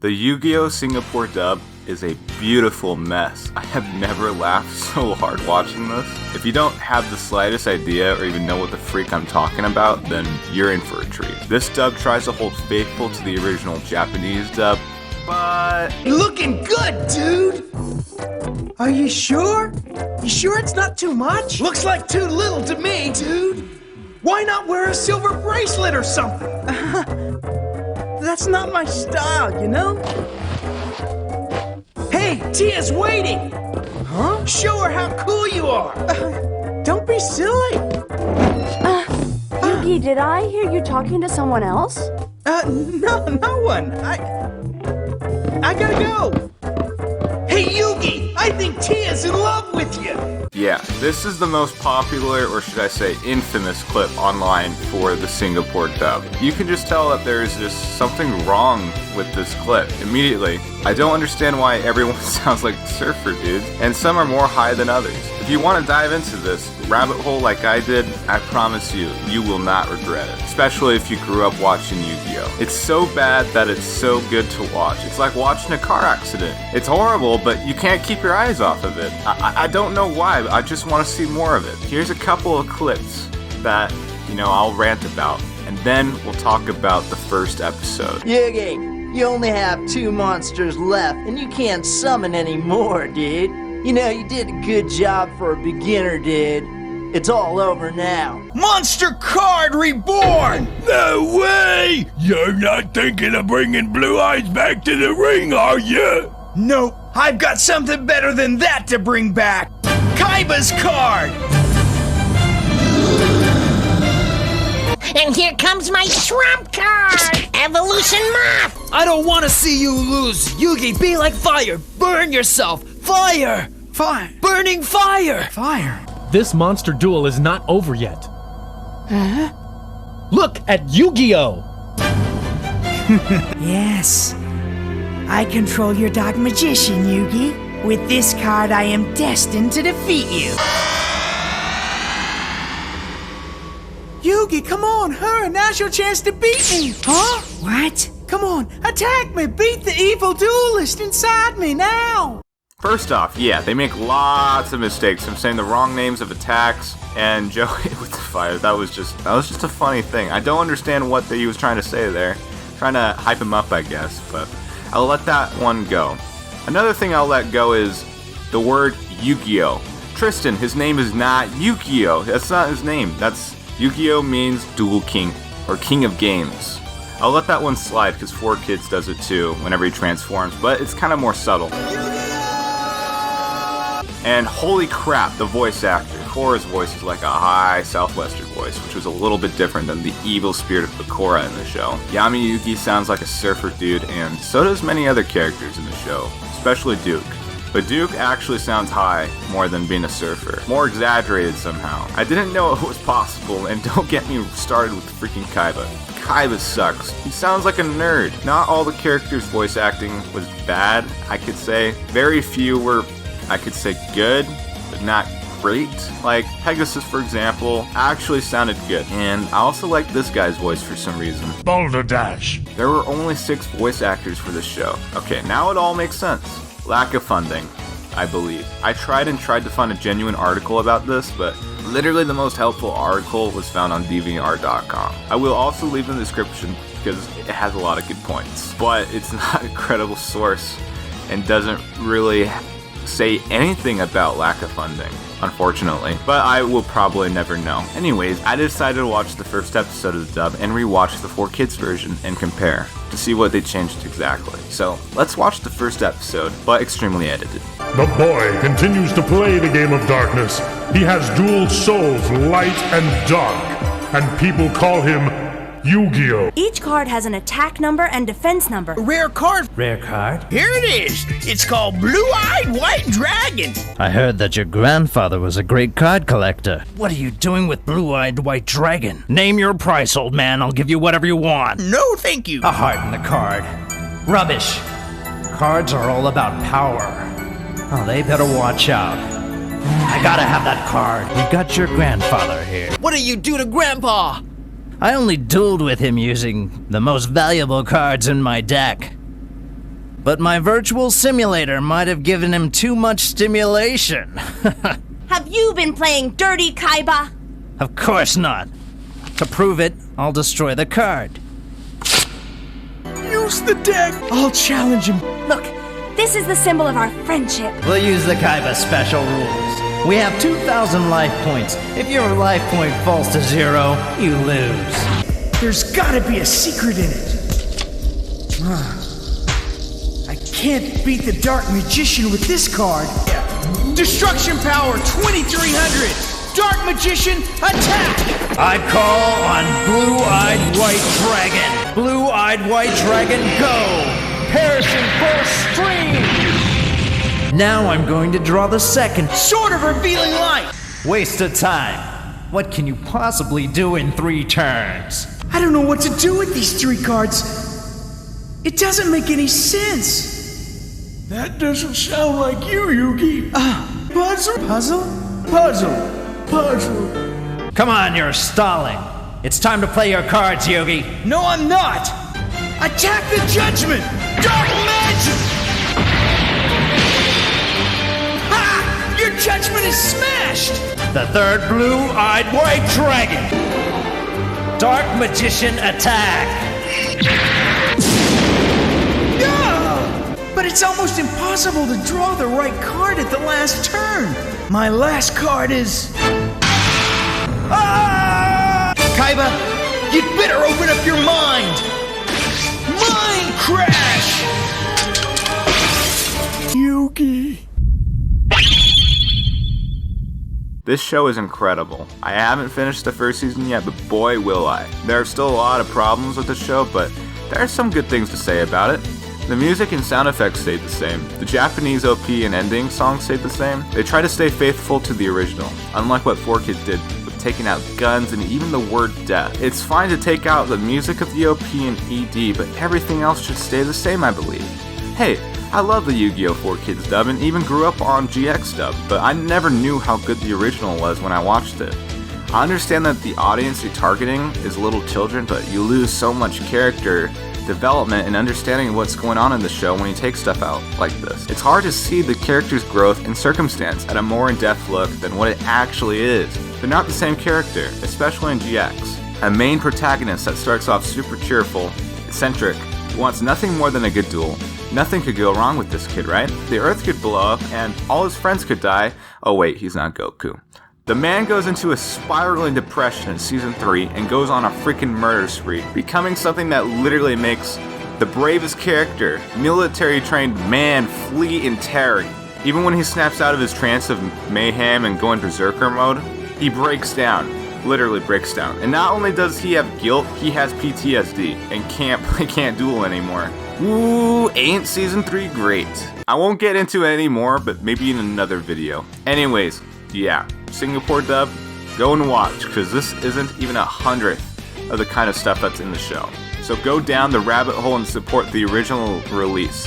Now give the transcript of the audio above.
The Yugioh Singapore Dub is a beautiful mess. I have never laughed so hard watching this. If you don't have the slightest idea or even know what the freak I'm talking about, then you're in for a treat. This dub tries to hold faithful to the original Japanese dub, but... Looking good, dude! Are you sure? You sure it's not too much? Looks like too little to me, dude! Why not wear a silver bracelet or something? That's not my style, you know? Hey, Tia's waiting! Huh? Show her how cool you are! Don't be silly! Yugi, did I hear you talking to someone else? No one. I gotta go! Hey, Yugi! I think Tia's in love with you! Yeah, this is the most popular, or should I say infamous, clip online for the Singapore dub. You can just tell that there is just something wrong with this clip immediately. I don't understand why everyone sounds like surfer dudes, and some are more high than others. If you want to dive into this rabbit hole like I did, I promise you, you will not regret it. Especially if you grew up watching Yu-Gi-Oh! It's so bad that it's so good to watch. It's like watching a car accident. It's horrible, but you can't keep your eyes off of it. I don't know why, but I just want to see more of it. Here's a couple of clips that, I'll rant about, and then we'll talk about the first episode. Yugi, you only have 2 monsters left, and you can't summon any more, dude. You did a good job for a beginner, dude. It's all over now. Monster Card Reborn! No way! You're not thinking of bringing Blue Eyes back to the ring, are you? Nope, I've got something better than that to bring back. Kaiba's card! And here comes my trump card! Evolution Moth! I don't want to see you lose! Yugi, be like fire! Burn yourself! Fire! Fire! Burning fire! Fire! This monster duel is not over yet. Look at Yu-Gi-Oh! Yes. I control your dark magician, Yugi. With this card, I am destined to defeat you. Yugi, come on, hurry, now's your chance to beat me! Huh? What? Come on, attack me, beat the evil duelist inside me now! First off, yeah, they make lots of mistakes from saying the wrong names of attacks, and Joey with the fire, that was just a funny thing. I don't understand what he was trying to say there. Trying to hype him up, I guess, but I'll let that one go. Another thing I'll let go is the word Yugioh. Tristan, his name is not Yugioh. That's not his name. Yugioh means Duel King, or King of Games. I'll let that one slide because 4Kids does it too whenever he transforms, but it's kind of more subtle. And holy crap, the voice actor. Korra's voice is like a high southwestern voice, which was a little bit different than the evil spirit of Bakura in the show. Yami Yugi sounds like a surfer dude, and so does many other characters in the show, especially Duke. But Duke actually sounds high more than being a surfer. More exaggerated somehow. I didn't know it was possible, and don't get me started with freaking Kaiba. Kaiba sucks. He sounds like a nerd. Not all the characters' voice acting was bad, I could say. Very few were, I could say, good, but not great. Like Pegasus, for example, actually sounded good. And I also like this guy's voice for some reason. Boulder Dash. There were only 6 voice actors for this show. Okay, now it all makes sense. Lack of funding, I believe. I tried to find a genuine article about this, but literally the most helpful article was found on deviantart.com. I will also leave in the description because it has a lot of good points, but it's not a credible source and doesn't really say anything about lack of funding, unfortunately, but I will probably never know. Anyways, I decided to watch the first episode of the dub and rewatch the 4Kids version and compare to see what they changed exactly. So let's watch the first episode, but extremely edited. The boy continues to play the game of darkness. He has dual souls, light and dark, and people call him Yu-Gi-Oh! Each card has an attack number and defense number. Rare card. Rare card? Here it is. It's called Blue-Eyed White Dragon. I heard that your grandfather was a great card collector. What are you doing with Blue-Eyed White Dragon? Name your price, old man. I'll give you whatever you want. No, thank you. A heart in the card. Rubbish. Cards are all about power. Oh, they better watch out. I gotta have that card. We got your grandfather here. What do you do to Grandpa? I only dueled with him using the most valuable cards in my deck. but my virtual simulator might have given him too much stimulation. Have you been playing dirty, Kaiba? Of course not. To prove it, I'll destroy the card. Use the deck! I'll challenge him. Look, this is the symbol of our friendship. We'll use the Kaiba special rules. We have 2,000 life points. If your life point falls to 0, you lose. There's gotta be a secret in it. I can't beat the Dark Magician with this card. Destruction power 2300! Dark Magician, attack! I call on Blue-Eyed White Dragon. Blue-Eyed White Dragon, go! Perishing Burst Stream! Now I'm going to draw the second Sword of Revealing Light! Waste of time. What can you possibly do in 3 turns? I don't know what to do with these 3 cards. It doesn't make any sense. That doesn't sound like you, Yugi. Puzzle? Puzzle. Come on, you're stalling. It's time to play your cards, Yugi. No, I'm not. Attack the Judgment! Dark Magic! Ha! Your Judgment is smashed! The third Blue-Eyed White Dragon. Dark Magician, attack! But it's almost impossible to draw the right card at the last turn. My last card is... Ah! Kaiba, you'd better open up your mind! Mind Crash! Yugi. This show is incredible. I haven't finished the first season yet, but boy will I. There are still a lot of problems with the show, but there are some good things to say about it. The music and sound effects stayed the same. The Japanese OP and ending songs stayed the same. They try to stay faithful to the original, unlike what 4Kids did with taking out guns and even the word death. It's fine to take out the music of the OP and ED, but everything else should stay the same, I believe. Hey, I love the Yu-Gi-Oh! 4Kids dub and even grew up on GX dub, but I never knew how good the original was when I watched it. I understand that the audience you're targeting is little children, but you lose so much character development and understanding of what's going on in the show when you take stuff out like this. It's hard to see the character's growth and circumstance at a more in-depth look than what it actually is. They're not the same character, especially in GX. A main protagonist that starts off super cheerful, eccentric, wants nothing more than a good duel. Nothing could go wrong with this kid, right? The Earth could blow up and all his friends could die. Oh wait, he's not Goku. The man goes into a spiraling depression in Season 3 and goes on a freaking murder spree, becoming something that literally makes the bravest character, military-trained man, flee in terror. Even when he snaps out of his trance of mayhem and going berserker mode, he breaks down, literally breaks down. And not only does he have guilt, he has PTSD and can't duel anymore. Ooh, ain't Season 3 great? I won't get into it anymore, but maybe in another video. Anyways, yeah. Singapore dub, go and watch, because this isn't even 100th of the kind of stuff that's in the show. So go down the rabbit hole and support the original release.